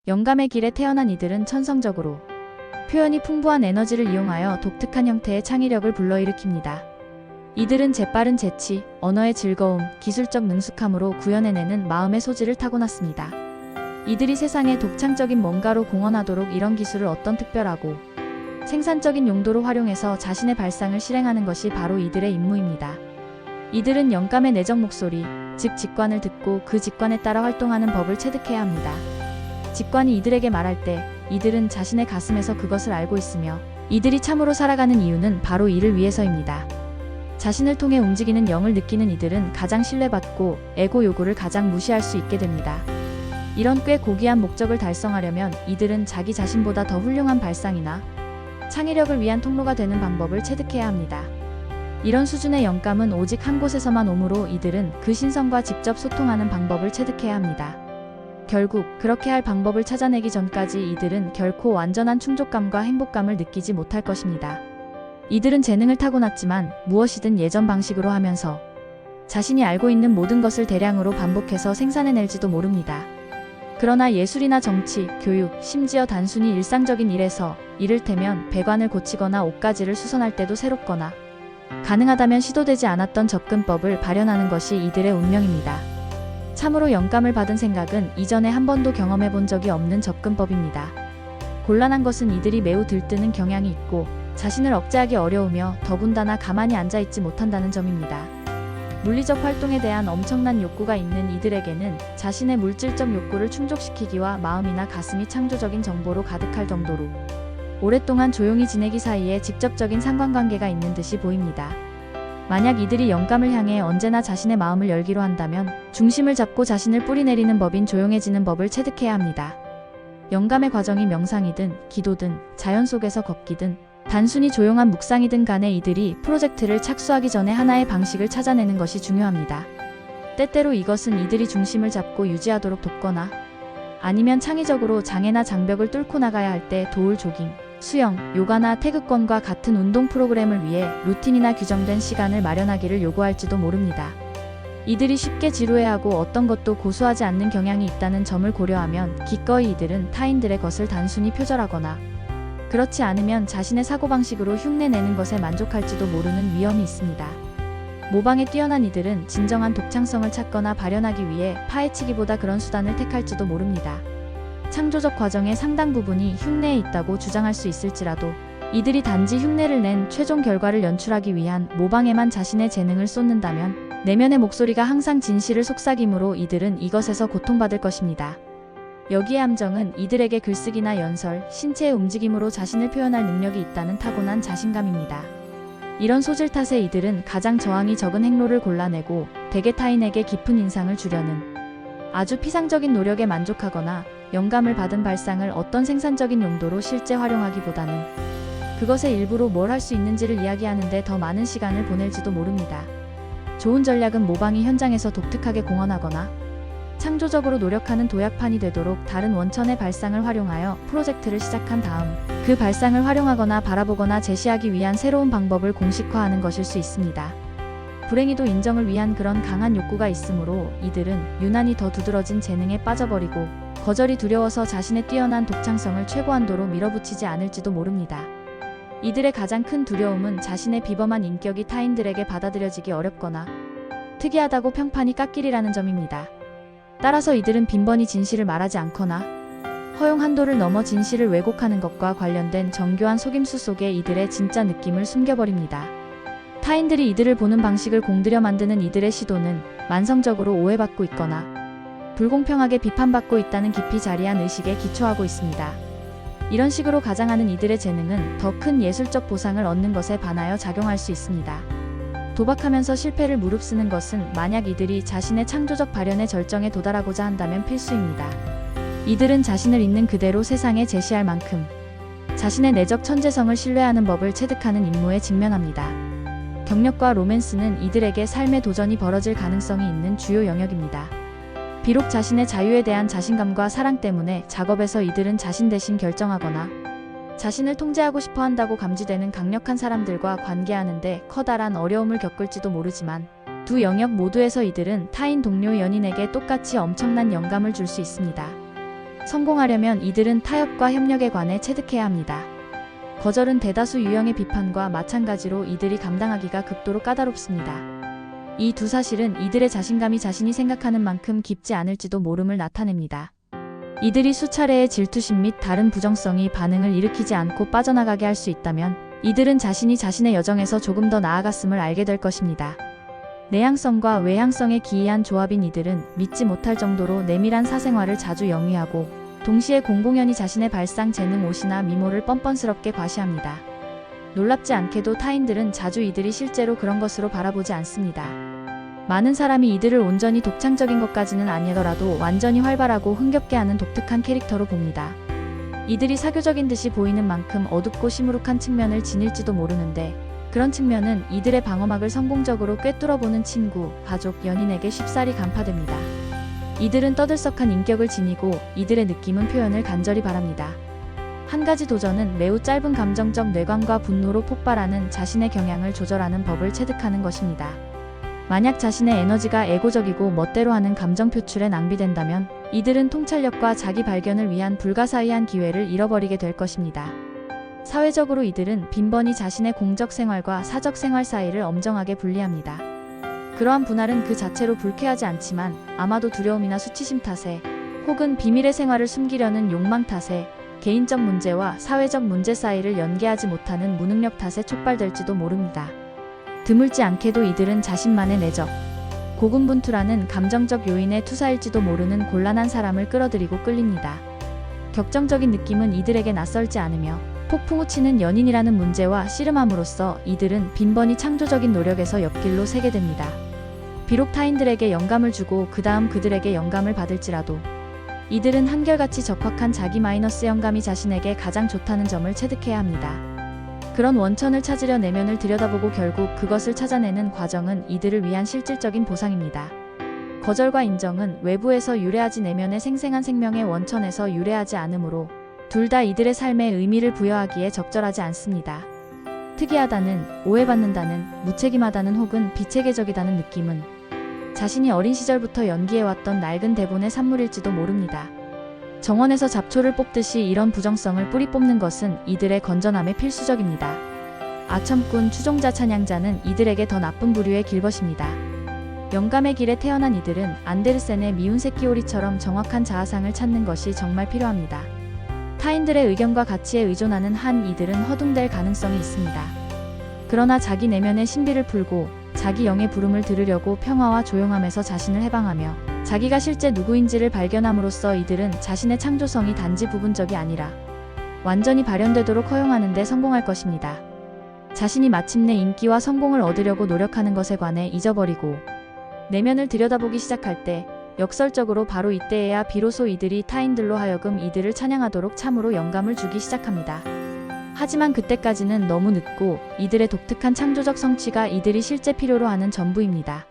영감의 길에 태어난 이들은 천성적으로 표현이 풍부한 에너지를 이용하여 독특한 형태의 창의력을 불러일으킵니다. 이들은 재빠른 재치, 언어의 즐거움, 기술적 능숙함으로 구현해내는 마음의 소질을 타고났습니다. 이들이 세상에 독창적인 뭔가로 공헌하도록 이런 기술을 어떤 특별하고 생산적인 용도로 활용해서 자신의 발상을 실행하는 것이 바로 이들의 임무입니다. 이들은 영감의 내적 목소리, 즉 직관을 듣고 그 직관에 따라 활동하는 법을 체득해야 합니다. 직관이 이들에게 말할 때 이들은 자신의 가슴에서 그것을 알고 있으며 이들이 참으로 살아가는 이유는 바로 이를 위해서입니다. 자신을 통해 움직이는 영을 느끼는 이들은 가장 신뢰받고 에고 요구를 가장 무시할 수 있게 됩니다. 이런 꽤 고귀한 목적을 달성하려면 이들은 자기 자신보다 더 훌륭한 발상이나 창의력을 위한 통로가 되는 방법을 체득해야 합니다. 이런 수준의 영감은 오직 한 곳에서만 오므로 이들은 그 신성과 직접 소통하는 방법을 체득해야 합니다. 결국 그렇게 할 방법을 찾아내기 전까지 이들은 결코 완전한 충족감과 행복감을 느끼지 못할 것입니다. 이들은 재능을 타고났지만 무엇이든 예전 방식으로 하면서 자신이 알고 있는 모든 것을 대량으로 반복해서 생산해낼지도 모릅니다. 그러나 예술이나 정치, 교육, 심지어 단순히 일상적인 일에서 이를테면 배관을 고치거나 옷가지를 수선할 때도 새롭거나 가능하다면 시도되지 않았던 접근법을 발현하는 것이 이들의 운명입니다. 참으로 영감을 받은 생각은 이전에 한 번도 경험해 본 적이 없는 접근법입니다. 곤란한 것은 이들이 매우 들뜨는 경향이 있고 자신을 억제하기 어려우며 더군다나 가만히 앉아있지 못한다는 점입니다. 물리적 활동에 대한 엄청난 욕구가 있는 이들에게는 자신의 물질적 욕구를 충족시키기와 마음이나 가슴이 창조적인 정보로 가득할 정도로 오랫동안 조용히 지내기 사이에 직접적인 상관관계가 있는 듯이 보입니다. 만약 이들이 영감을 향해 언제나 자신의 마음을 열기로 한다면 중심을 잡고 자신을 뿌리내리는 법인 조용해지는 법을 체득해야 합니다. 영감의 과정이 명상이든 기도든 자연 속에서 걷기든 단순히 조용한 묵상이든 간에 이들이 프로젝트를 착수하기 전에 하나의 방식을 찾아내는 것이 중요합니다. 때때로 이것은 이들이 중심을 잡고 유지하도록 돕거나 아니면 창의적으로 장애나 장벽을 뚫고 나가야 할 때 도울 조깅, 수영, 요가나 태극권과 같은 운동 프로그램을 위해 루틴이나 규정된 시간을 마련하기를 요구할지도 모릅니다. 이들이 쉽게 지루해하고 어떤 것도 고수하지 않는 경향이 있다는 점을 고려하면 기꺼이 이들은 타인들의 것을 단순히 표절하거나 그렇지 않으면 자신의 사고방식으로 흉내내는 것에 만족할지도 모르는 위험이 있습니다. 모방에 뛰어난 이들은 진정한 독창성을 찾거나 발현하기 위해 파헤치기보다 그런 수단을 택할지도 모릅니다. 창조적 과정의 상당 부분이 흉내에 있다고 주장할 수 있을지라도 이들이 단지 흉내를 낸 최종 결과를 연출하기 위한 모방에만 자신의 재능을 쏟는다면 내면의 목소리가 항상 진실을 속삭이므로 이들은 이것에서 고통받을 것입니다. 여기에 함정은 이들에게 글쓰기나 연설, 신체의 움직임으로 자신을 표현할 능력이 있다는 타고난 자신감입니다. 이런 소질 탓에 이들은 가장 저항이 적은 행로를 골라내고 대개 타인에게 깊은 인상을 주려는 아주 피상적인 노력에 만족하거나 영감을 받은 발상을 어떤 생산적인 용도로 실제 활용하기보다는 그것의 일부로 뭘 할 수 있는지를 이야기하는데 더 많은 시간을 보낼지도 모릅니다. 좋은 전략은 모방이 현장에서 독특하게 공헌하거나 창조적으로 노력하는 도약판이 되도록 다른 원천의 발상을 활용하여 프로젝트를 시작한 다음 그 발상을 활용하거나 바라보거나 제시하기 위한 새로운 방법을 공식화하는 것일 수 있습니다. 불행히도 인정을 위한 그런 강한 욕구가 있으므로 이들은 유난히 더 두드러진 재능에 빠져버리고 거절이 두려워서 자신의 뛰어난 독창성을 최고한도로 밀어붙이지 않을지도 모릅니다. 이들의 가장 큰 두려움은 자신의 비범한 인격이 타인들에게 받아들여지기 어렵거나 특이하다고 평판이 깎이리라는 점입니다. 따라서 이들은 빈번히 진실을 말하지 않거나 허용 한도를 넘어 진실을 왜곡하는 것과 관련된 정교한 속임수 속에 이들의 진짜 느낌을 숨겨버립니다. 타인들이 이들을 보는 방식을 공들여 만드는 이들의 시도는 만성적으로 오해받고 있거나 불공평하게 비판받고 있다는 깊이 자리한 의식에 기초하고 있습니다. 이런 식으로 가장하는 이들의 재능은 더 큰 예술적 보상을 얻는 것에 반하여 작용할 수 있습니다. 도박하면서 실패를 무릅쓰는 것은 만약 이들이 자신의 창조적 발현의 절정에 도달하고자 한다면 필수입니다. 이들은 자신을 있는 그대로 세상에 제시할 만큼 자신의 내적 천재성을 신뢰하는 법을 체득하는 임무에 직면합니다. 경력과 로맨스는 이들에게 삶의 도전이 벌어질 가능성이 있는 주요 영역입니다. 비록 자신의 자유에 대한 자신감과 사랑 때문에 작업에서 이들은 자신 대신 결정하거나 자신을 통제하고 싶어 한다고 감지되는 강력한 사람들과 관계하는데 커다란 어려움을 겪을지도 모르지만 두 영역 모두에서 이들은 타인 동료 연인에게 똑같이 엄청난 영감을 줄 수 있습니다. 성공하려면 이들은 타협과 협력에 관해 체득해야 합니다. 거절은 대다수 유형의 비판과 마찬가지로 이들이 감당하기가 극도로 까다롭습니다. 이 두 사실은 이들의 자신감이 자신이 생각하는 만큼 깊지 않을지도 모름을 나타냅니다. 이들이 수차례의 질투심 및 다른 부정성이 반응을 일으키지 않고 빠져나가게 할 수 있다면 이들은 자신이 자신의 여정에서 조금 더 나아갔음을 알게 될 것입니다. 내향성과 외향성의 기이한 조합인 이들은 믿지 못할 정도로 내밀한 사생활을 자주 영위하고 동시에 공공연히 자신의 발상, 재능, 옷이나 미모를 뻔뻔스럽게 과시합니다. 놀랍지 않게도 타인들은 자주 이들이 실제로 그런 것으로 바라보지 않습니다. 많은 사람이 이들을 온전히 독창적인 것까지는 아니더라도 완전히 활발하고 흥겹게 하는 독특한 캐릭터로 봅니다. 이들이 사교적인 듯이 보이는 만큼 어둡고 시무룩한 측면을 지닐지도 모르는데 그런 측면은 이들의 방어막을 성공적으로 꿰뚫어보는 친구, 가족, 연인에게 쉽사리 간파됩니다. 이들은 떠들썩한 인격을 지니고 이들의 느낌은 표현을 간절히 바랍니다. 한 가지 도전은 매우 짧은 감정적 뇌관과 분노로 폭발하는 자신의 경향을 조절하는 법을 체득하는 것입니다. 만약 자신의 에너지가 에고적이고 멋대로 하는 감정 표출에 낭비된다면 이들은 통찰력과 자기 발견을 위한 불가사의한 기회를 잃어버리게 될 것입니다. 사회적으로 이들은 빈번히 자신의 공적 생활과 사적 생활 사이를 엄정하게 분리합니다. 그러한 분할은 그 자체로 불쾌하지 않지만 아마도 두려움이나 수치심 탓에 혹은 비밀의 생활을 숨기려는 욕망 탓에 개인적 문제와 사회적 문제 사이를 연계하지 못하는 무능력 탓에 촉발될지도 모릅니다. 드물지 않게도 이들은 자신만의 내적, 고군분투라는 감정적 요인에 투사일지도 모르는 곤란한 사람을 끌어들이고 끌립니다. 격정적인 느낌은 이들에게 낯설지 않으며 폭풍 우치는 연인이라는 문제와 씨름함으로써 이들은 빈번히 창조적인 노력에서 옆길로 새게 됩니다. 비록 타인들에게 영감을 주고 그 다음 그들에게 영감을 받을지라도 이들은 한결같이 적확한 자기 마이너스 영감이 자신에게 가장 좋다는 점을 체득해야 합니다. 그런 원천을 찾으려 내면을 들여다보고 결국 그것을 찾아내는 과정은 이들을 위한 실질적인 보상입니다. 거절과 인정은 외부에서 유래하지 내면의 생생한 생명의 원천에서 유래하지 않으므로 둘 다 이들의 삶에 의미를 부여하기에 적절하지 않습니다. 특이하다는, 오해받는다는, 무책임하다는 혹은 비체계적이다는 느낌은 자신이 어린 시절부터 연기해왔던 낡은 대본의 산물일지도 모릅니다. 정원에서 잡초를 뽑듯이 이런 부정성을 뿌리 뽑는 것은 이들의 건전함에 필수적입니다. 아첨꾼, 추종자, 찬양자는 이들에게 더 나쁜 부류의 길벗입니다. 영감의 길에 태어난 이들은 안데르센의 미운 새끼오리처럼 정확한 자아상을 찾는 것이 정말 필요합니다. 타인들의 의견과 가치에 의존하는 한 이들은 허둥댈 가능성이 있습니다. 그러나 자기 내면의 신비를 풀고 자기 영의 부름을 들으려고 평화와 조용함에서 자신을 해방하며 자기가 실제 누구인지를 발견함으로써 이들은 자신의 창조성이 단지 부분적이 아니라 완전히 발현되도록 허용하는 데 성공할 것입니다. 자신이 마침내 인기와 성공을 얻으려고 노력하는 것에 관해 잊어버리고 내면을 들여다보기 시작할 때 역설적으로 바로 이때에야 비로소 이들이 타인들로 하여금 이들을 찬양하도록 참으로 영감을 주기 시작합니다. 하지만 그때까지는 너무 늦고 이들의 독특한 창조적 성취가 이들이 실제 필요로 하는 전부입니다.